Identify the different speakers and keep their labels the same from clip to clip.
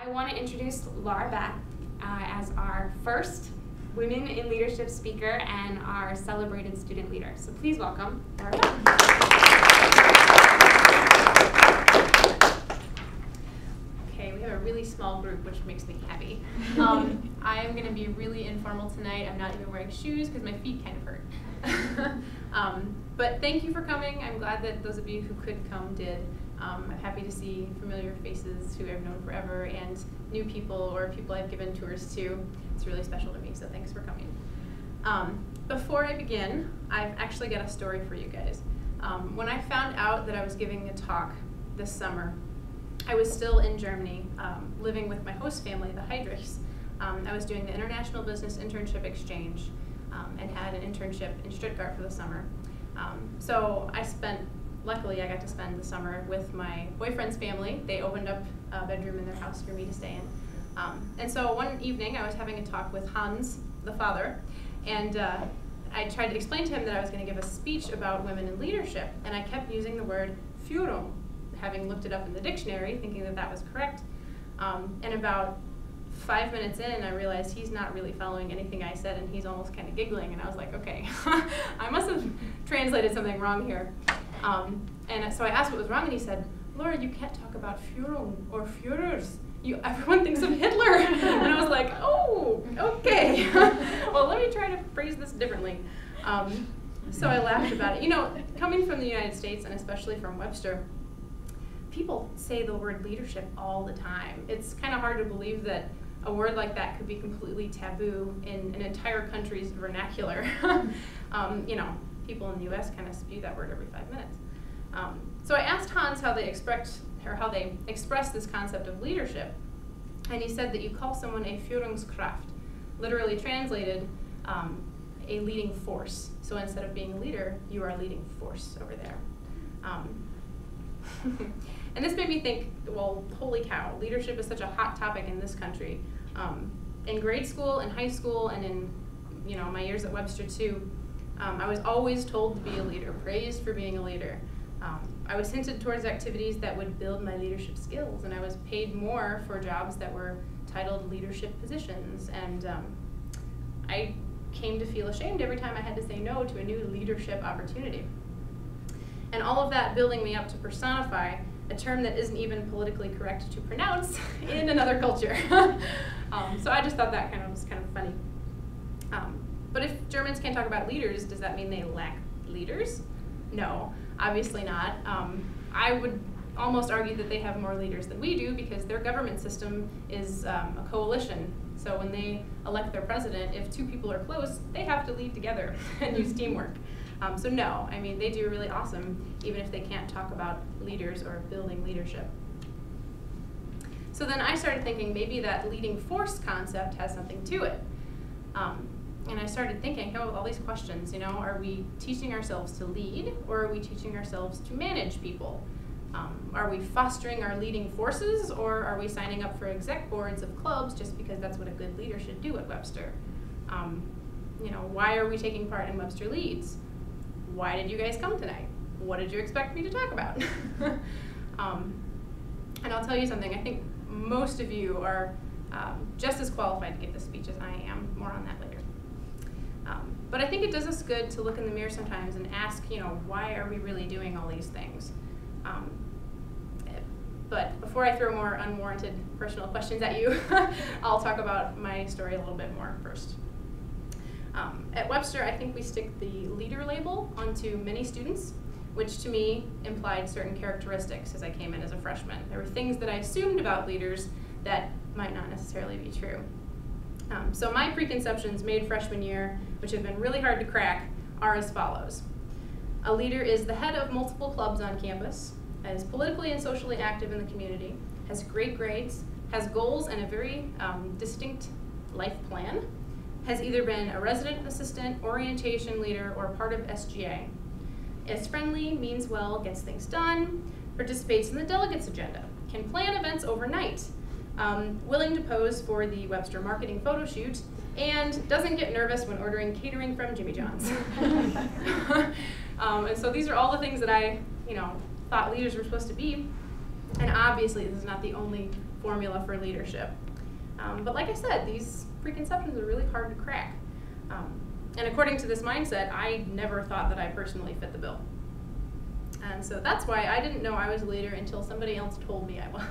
Speaker 1: I want to introduce Laura Beth as our first Women in Leadership speaker and our celebrated student leader. So please welcome Laura Beth.
Speaker 2: Okay, we have a really small group, which makes me happy. I am going to be really informal tonight. I'm not even wearing shoes because my feet kind of hurt. But thank you for coming. I'm glad that those of you who could come did. I'm happy to see familiar faces who I've known forever and new people or people I've given tours to. It's really special to me, so thanks for coming. Before I begin, I've actually got a story for you guys. When I found out that I was giving a talk this summer, I was still in Germany, living with my host family, the Heydrichs. I was doing the International Business Internship Exchange and had an internship in Stuttgart for the summer. So luckily I got to spend the summer with my boyfriend's family. They opened up a bedroom in their house for me to stay in. And so one evening I was having a talk with Hans, the father, and I tried to explain to him that I was going to give a speech about women in leadership, and I kept using the word Führung, having looked it up in the dictionary, thinking that that was correct. And about 5 minutes in, I realized he's not really following anything I said, and he's almost kind of giggling, and I was like, okay, I must have translated something wrong here. And so I asked what was wrong, and he said, Laura, you can't talk about Führung or Führers. Everyone thinks of Hitler. And I was like, oh, okay. Well, let me try to phrase this differently. So I laughed about it. You know, coming from the United States, and especially from Webster, people say the word leadership all the time. It's kind of hard to believe that a word like that could be completely taboo in an entire country's vernacular. You know, people in the US kind of spew that word every 5 minutes. So I asked Hans how they express this concept of leadership, and he said that you call someone a Führungskraft, literally translated a leading force. So instead of being a leader, you are a leading force over there. And this made me think, well, holy cow, leadership is such a hot topic in this country. In grade school, in high school, and in my years at Webster too, I was always told to be a leader, praised for being a leader. I was hinted towards activities that would build my leadership skills, and I was paid more for jobs that were titled leadership positions, and I came to feel ashamed every time I had to say no to a new leadership opportunity. And all of that building me up to personify a term that isn't even politically correct to pronounce in another culture. So I just thought that was kind of funny. But if Germans can't talk about leaders, does that mean they lack leaders? No, obviously not. I would almost argue that they have more leaders than we do because their government system is a coalition. So when they elect their president, if two people are close, they have to lead together and use teamwork. So no, I mean, they do really awesome, even if they can't talk about leaders or building leadership. So then I started thinking maybe that leading force concept has something to it. And I started thinking, all these questions, are we teaching ourselves to lead, or are we teaching ourselves to manage people? Are we fostering our leading forces, or are we signing up for exec boards of clubs just because that's what a good leader should do at Webster? Why are we taking part in Webster Leads? Why did you guys come tonight? What did you expect me to talk about? And I'll tell you something, I think most of you are just as qualified to give this speech as I am. More on that later. But I think it does us good to look in the mirror sometimes and ask, why are we really doing all these things? But before I throw more unwarranted personal questions at you, I'll talk about my story a little bit more first. At Webster, I think we stick the leader label onto many students, which to me implied certain characteristics as I came in as a freshman. There were things that I assumed about leaders that might not necessarily be true. So my preconceptions made freshman year, which have been really hard to crack, are as follows. A leader is the head of multiple clubs on campus, is politically and socially active in the community, has great grades, has goals and a very distinct life plan, has either been a resident assistant, orientation leader, or part of SGA, is friendly, means well, gets things done, participates in the delegates agenda, can plan events overnight, willing to pose for the Webster marketing photo shoot, and doesn't get nervous when ordering catering from Jimmy John's. And so these are all the things that I, thought leaders were supposed to be. And obviously, this is not the only formula for leadership. But like I said, these preconceptions are really hard to crack. And according to this mindset, I never thought that I personally fit the bill. And so that's why I didn't know I was a leader until somebody else told me I was.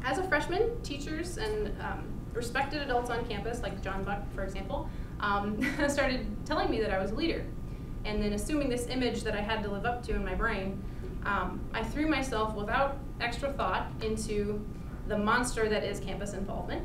Speaker 2: As a freshman, teachers and respected adults on campus, like John Buck, for example, started telling me that I was a leader. And then assuming this image that I had to live up to in my brain, I threw myself without extra thought into the monster that is campus involvement.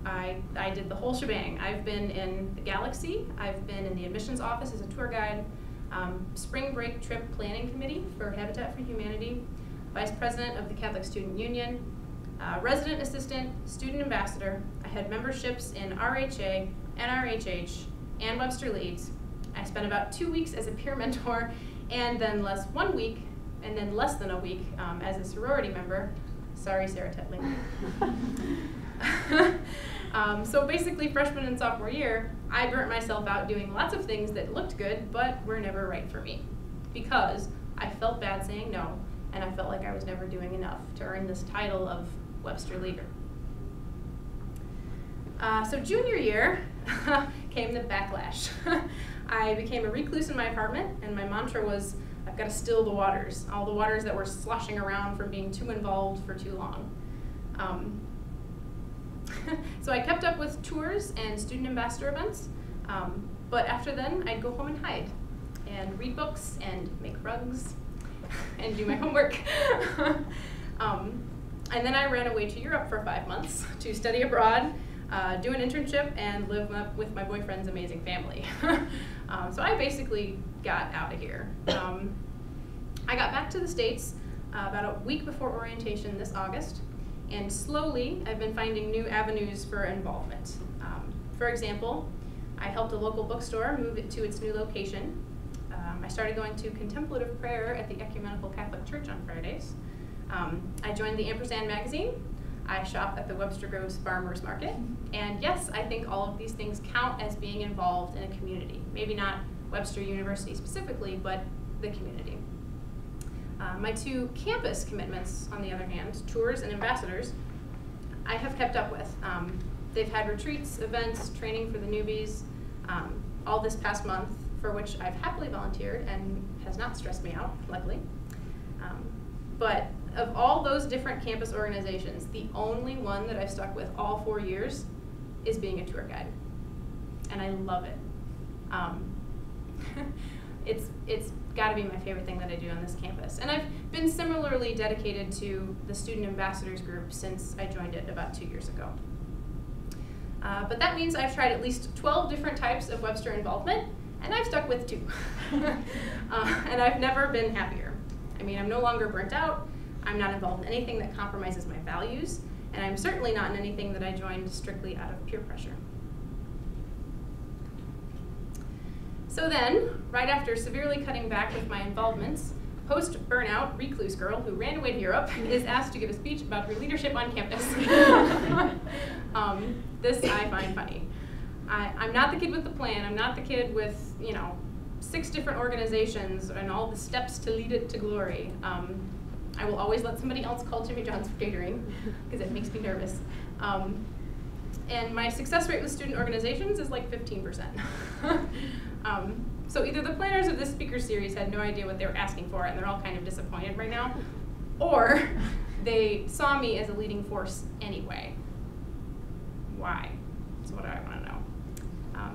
Speaker 2: I did the whole shebang. I've been in the Galaxy, I've been in the admissions office as a tour guide, spring break trip planning committee for Habitat for Humanity, vice president of the Catholic Student Union, resident assistant, student ambassador. I had memberships in RHA, NRHH, and WomenLEAD. I spent about 2 weeks as a peer mentor, and then less than a week as a sorority member. Sorry, Sarah Tetling. So basically, freshman and sophomore year, I burnt myself out doing lots of things that looked good, but were never right for me, because I felt bad saying no, and I felt like I was never doing enough to earn this title of Webster Leader. So junior year came the backlash. I became a recluse in my apartment, and my mantra was, I've got to still the waters, all the waters that were sloshing around from being too involved for too long. So I kept up with tours and student ambassador events, but after then I'd go home and hide and read books and make rugs and do my homework. And then I ran away to Europe for 5 months to study abroad, do an internship, and live with my boyfriend's amazing family. So I basically got out of here. I got back to the States about a week before orientation this August, and slowly I've been finding new avenues for involvement. For example, I helped a local bookstore move it to its new location. I started going to contemplative prayer at the Ecumenical Catholic Church on Fridays. I joined the Ampersand magazine. I shop at the Webster Groves Farmers Market. And yes, I think all of these things count as being involved in a community. Maybe not Webster University specifically, but the community. My 2 campus commitments, on the other hand, tours and ambassadors, I have kept up with. They've had retreats, events, training for the newbies, all this past month, for which I've happily volunteered and has not stressed me out, luckily. But of all those different campus organizations, the only one that I've stuck with all 4 years is being a tour guide. And I love it. It's got to be my favorite thing that I do on this campus. And I've been similarly dedicated to the Student Ambassadors group since I joined it about 2 years ago. But that means I've tried at least 12 different types of Webster involvement, and I've stuck with 2. And I've never been happier. I mean, I'm no longer burnt out, I'm not involved in anything that compromises my values, and I'm certainly not in anything that I joined strictly out of peer pressure. So then, right after severely cutting back with my involvements, post-burnout recluse girl who ran away to Europe is asked to give a speech about her leadership on campus. This I find funny. I'm not the kid with the plan. I'm not the kid with, 6 different organizations and all the steps to lead it to glory. I will always let somebody else call Jimmy John's for catering because it makes me nervous. And my success rate with student organizations is like 15%. So either the planners of this speaker series had no idea what they were asking for and they're all kind of disappointed right now, or they saw me as a leading force anyway. Why? That's what I want to know.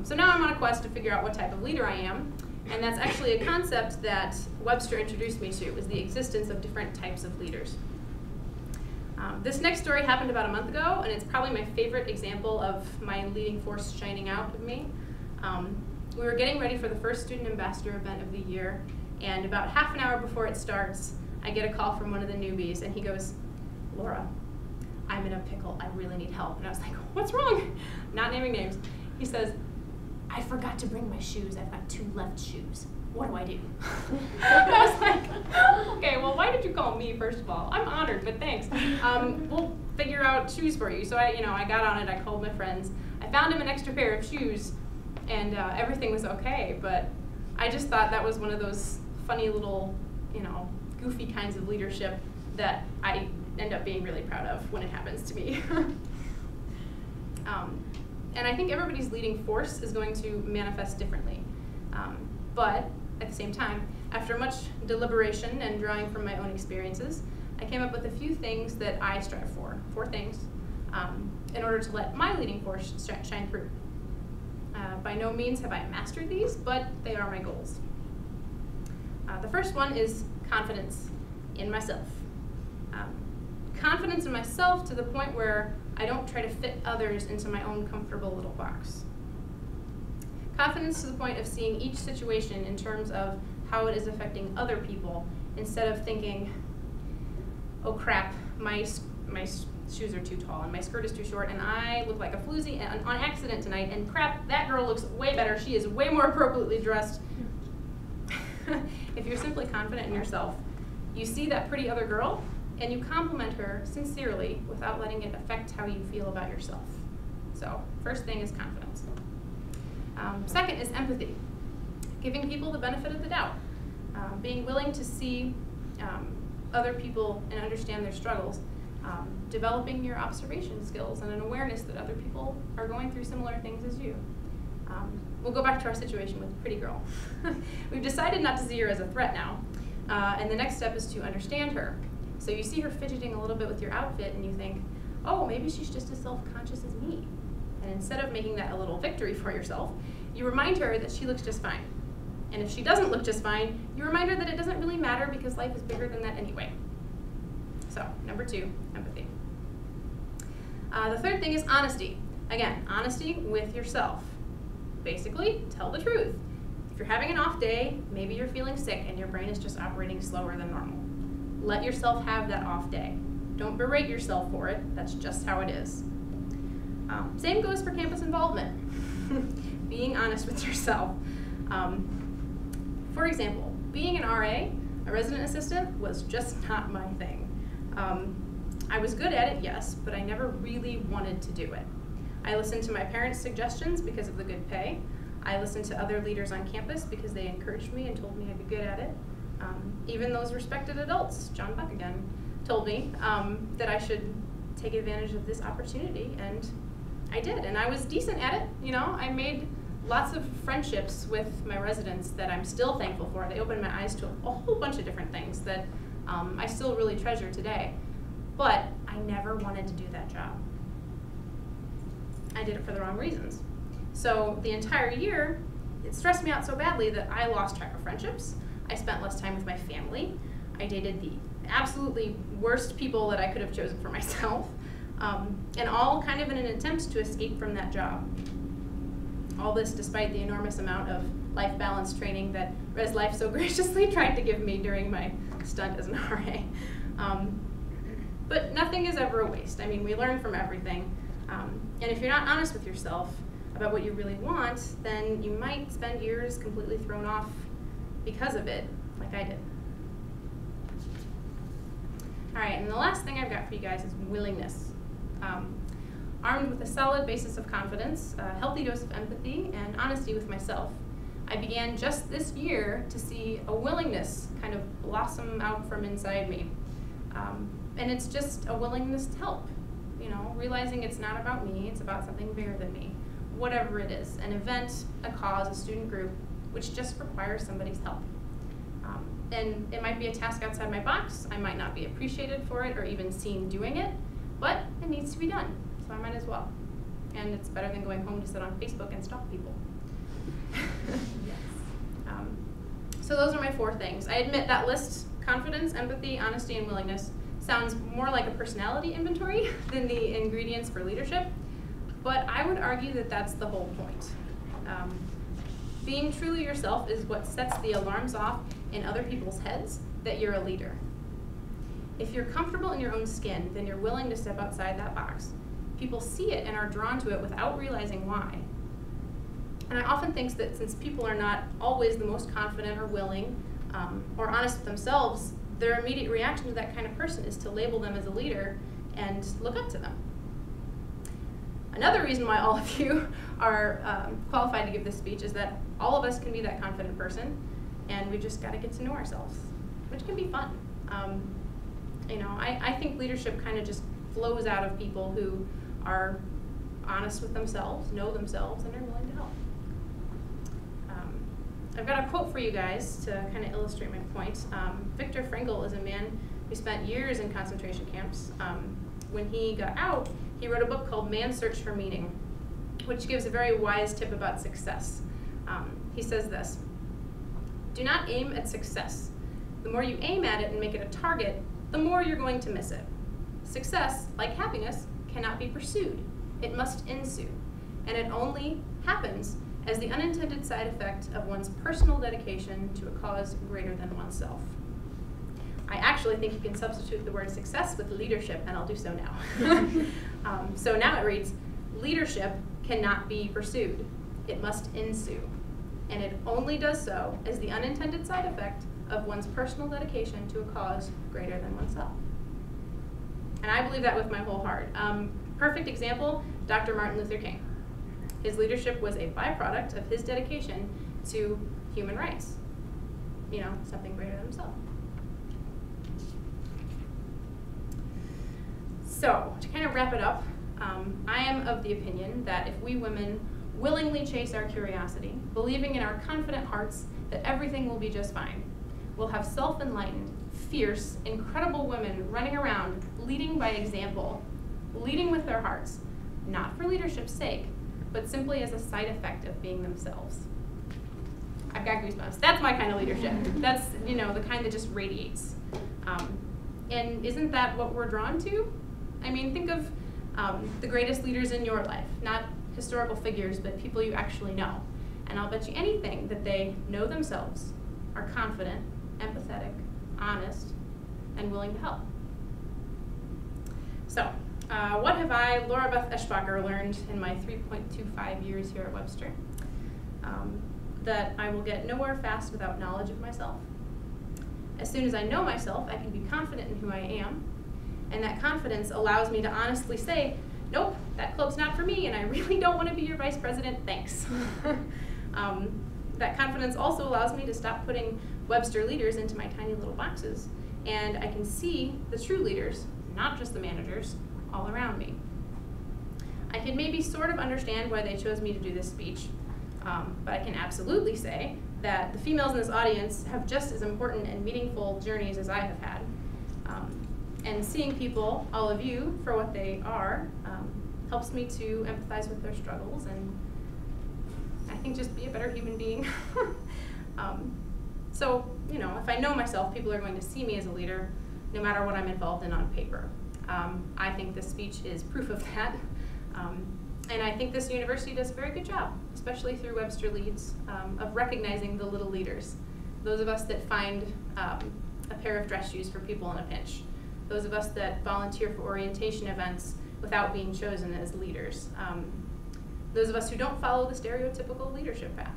Speaker 2: So now I'm on a quest to figure out what type of leader I am, and that's actually a concept that Webster introduced me to, was the existence of different types of leaders. This next story happened about a month ago, and it's probably my favorite example of my leading force shining out of me. We were getting ready for the first student ambassador event of the year, and about half an hour before it starts, I get a call from one of the newbies, and he goes, "Laura, I'm in a pickle, I really need help." And I was like, "What's wrong?" Not naming names. He says, "I forgot to bring my shoes, I've got 2 left shoes. What do I do?" And I was like, okay, well, why did you call me, first of all? I'm honored, but thanks. We'll figure out shoes for you. So I got on it, I called my friends. I found him an extra pair of shoes, and everything was okay, but I just thought that was one of those funny little, goofy kinds of leadership that I end up being really proud of when it happens to me. And I think everybody's leading force is going to manifest differently. But at the same time, after much deliberation and drawing from my own experiences, I came up with a few things that I strive for, 4 things, in order to let my leading force shine through. By no means have I mastered these, but they are my goals. The first one is confidence in myself. Confidence in myself to the point where I don't try to fit others into my own comfortable little box. Confidence to the point of seeing each situation in terms of how it is affecting other people, instead of thinking, oh crap, my shoes are too tall and my skirt is too short and I look like a floozy on accident tonight, and crap, that girl looks way better, she is way more appropriately dressed. If you're simply confident in yourself, you see that pretty other girl and you compliment her sincerely without letting it affect how you feel about yourself. So, first thing is confidence. Second is empathy. Giving people the benefit of the doubt. Being willing to see other people and understand their struggles. Developing your observation skills and an awareness that other people are going through similar things as you. We'll go back to our situation with Pretty Girl. We've decided not to see her as a threat now, and the next step is to understand her. So you see her fidgeting a little bit with your outfit and you think, oh, maybe she's just as self-conscious as me. And instead of making that a little victory for yourself, you remind her that she looks just fine. And if she doesn't look just fine, you remind her that it doesn't really matter because life is bigger than that anyway. So, number 2, empathy. The third thing is honesty. Again, honesty with yourself. Basically, tell the truth. If you're having an off day, maybe you're feeling sick and your brain is just operating slower than normal. Let yourself have that off day. Don't berate yourself for it. That's just how it is. Same goes for campus involvement. Being honest with yourself. For example, being an RA, a resident assistant, was just not my thing. I was good at it, yes, but I never really wanted to do it. I listened to my parents' suggestions because of the good pay. I listened to other leaders on campus because they encouraged me and told me I'd be good at it. Even those respected adults, John Buck again, told me that I should take advantage of this opportunity, and I did, and I was decent at it. You know, I made lots of friendships with my residents that I'm still thankful for. They opened my eyes to a whole bunch of different things that I still really treasure today. But I never wanted to do that job. I did it for the wrong reasons. So the entire year, it stressed me out so badly that I lost track of friendships. I spent less time with my family. I dated the absolutely worst people that I could have chosen for myself. And all kind of in an attempt to escape from that job. All this despite the enormous amount of life balance training that Res Life so graciously tried to give me during my stunt as an RA. But nothing is ever a waste. I mean, we learn from everything. And if you're not honest with yourself about what you really want, then you might spend years completely thrown off because of it, like I did. All right, and the last thing I've got for you guys is willingness. Armed with a solid basis of confidence, a healthy dose of empathy, and honesty with myself, I began just this year to see a willingness kind of blossom out from inside me. And it's just a willingness to help, you know, realizing it's not about me, it's about something bigger than me. Whatever it is, an event, a cause, a student group, which just requires somebody's help. And it might be a task outside my box, I might not be appreciated for it or even seen doing it, but it needs to be done, so I might as well. And it's better than going home to sit on Facebook and stalk people. Yes. So those are my 4 things. I admit that list, confidence, empathy, honesty, and willingness, sounds more like a personality inventory than the ingredients for leadership, but I would argue that that's the whole point. Being truly yourself is what sets the alarms off in other people's heads that you're a leader. If you're comfortable in your own skin, then you're willing to step outside that box. People see it and are drawn to it without realizing why. And I often think that since people are not always the most confident or willing or honest with themselves, their immediate reaction to that kind of person is to label them as a leader and look up to them. Another reason why all of you are qualified to give this speech is that all of us can be that confident person, and we just got to get to know ourselves, which can be fun. I think leadership kind of just flows out of people who are honest with themselves, know themselves, and are willing to help. I've got a quote for you guys to kind of illustrate my point. Viktor Frankl is a man who spent years in concentration camps. When he got out, he wrote a book called Man's Search for Meaning, which gives a very wise tip about success. He says this: do not aim at success. The more you aim at it and make it a target, the more you're going to miss it. Success, like happiness, cannot be pursued. It must ensue. And it only happens as the unintended side effect of one's personal dedication to a cause greater than oneself. I actually think you can substitute the word success with leadership, and I'll do so now. So now it reads, leadership cannot be pursued. It must ensue. And it only does so as the unintended side effect of one's personal dedication to a cause greater than oneself. And I believe that with my whole heart. Perfect example, Dr. Martin Luther King. His leadership was a byproduct of his dedication to human rights. Something greater than himself. So, to kind of wrap it up, I am of the opinion that if we women willingly chase our curiosity, believing in our confident hearts that everything will be just fine, we'll have self-enlightened, fierce, incredible women running around, leading by example, leading with their hearts, not for leadership's sake, but simply as a side effect of being themselves. I've got goosebumps. That's my kind of leadership. That's, the kind that just radiates. And isn't that what we're drawn to? I mean, think of the greatest leaders in your life, not historical figures, but people you actually know. And I'll bet you anything that they know themselves, are confident, empathetic, honest, and willing to help. So, what have I, Laura Beth Eschbacher, learned in my 3.25 years here at Webster? That I will get nowhere fast without knowledge of myself. As soon as I know myself, I can be confident in who I am, and that confidence allows me to honestly say, nope, that club's not for me, and I really don't want to be your vice president, thanks. That confidence also allows me to stop putting Webster leaders into my tiny little boxes, and I can see the true leaders, not just the managers, all around me. I can maybe sort of understand why they chose me to do this speech, but I can absolutely say that the females in this audience have just as important and meaningful journeys as I have had. And seeing people, all of you, for what they are, helps me to empathize with their struggles and I think just be a better human being. So, if I know myself, people are going to see me as a leader, no matter what I'm involved in on paper. I think this speech is proof of that. And I think this university does a very good job, especially through Webster Leads, of recognizing the little leaders. Those of us that find a pair of dress shoes for people in a pinch. Those of us that volunteer for orientation events without being chosen as leaders. Those of us who don't follow the stereotypical leadership path.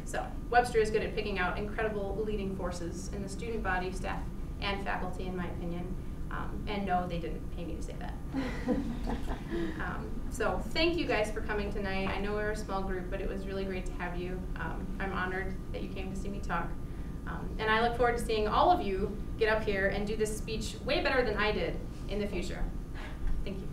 Speaker 2: So, Webster is good at picking out incredible leading forces in the student body, staff, and faculty, in my opinion. And no, they didn't pay me to say that. So thank you guys for coming tonight. I know we're a small group, but it was really great to have you. I'm honored that you came to see me talk. And I look forward to seeing all of you get up here and do this speech way better than I did in the future. Thank you.